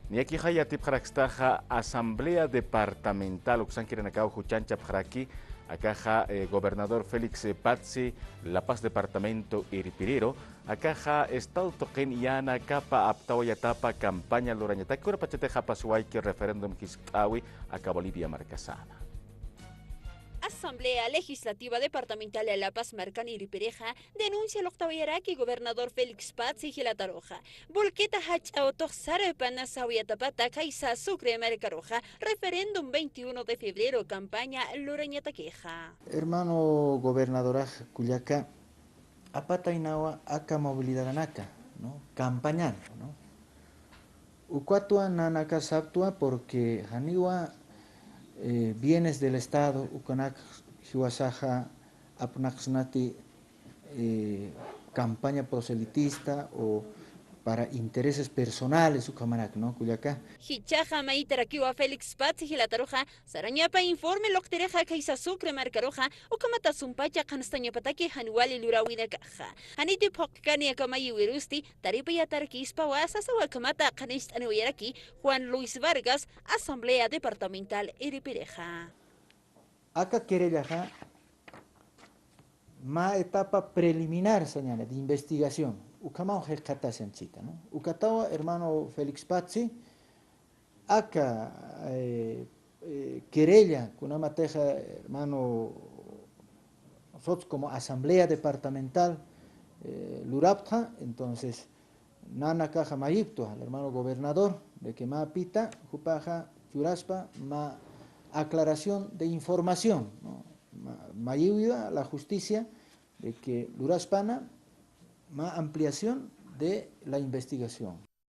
Ni aquí haya tip jarakstaja asamblea departamental uksan quieren acá juchancha jaraki acá gobernador Félix Pazzi La Paz departamento Iripiriro acá estado toquen yana capa aptawaya tapa campaña lurañata que ora pachete japasuay que referéndum kiscawi acá Bolivia marcasana. Asamblea Legislativa Departamental de La Paz Marcani Iripereja denuncia el octavieraki gobernador Félix Paz y Gilataroja. Volqueta Hachauto Sarepana Sauyatapata Kaisa Sucre Mercaroja. Referéndum 21 de febrero. Campaña Loreñata Queja. Hermano gobernador Cuyaca, apata inawa aka movilidad anaka, ¿no? Campañando, ¿no? Ucuatua nanaka saptua porque haniwa bienes del Estado, ukanak hiwasaja apnaxnati campaña proselitista o para intereses personales, ukamanak, ¿no? Cuyaca. Hichaja Maitarakiwa Félix Paz y Gilataroja. Sarañapa informe Loctereja Kaisa Sucre Mercaroja. Ukamata Sumpacha Canstañapataki Hanuali Lurawina Caja. Haniti Pokcania Kamayi Wirusti. Taripaya Tarquispa Wasasa Wakamata Canist Anuiraki. Juan Luis Vargas. Asamblea Departamental Iripireja. Acá quiere ma etapa preliminar señala de investigación. Ukamao hekata sanchita, ¿no? Ukatawa hermano Félix Pazzi, acá querella con una mateja hermano nosotros como asamblea departamental Lurapta, entonces nana caja mayipto al hermano gobernador de que ma pita jupaja churaspa ma aclaración de información, ¿no? Mayuda la justicia de que Luraspana más ampliación de la investigación.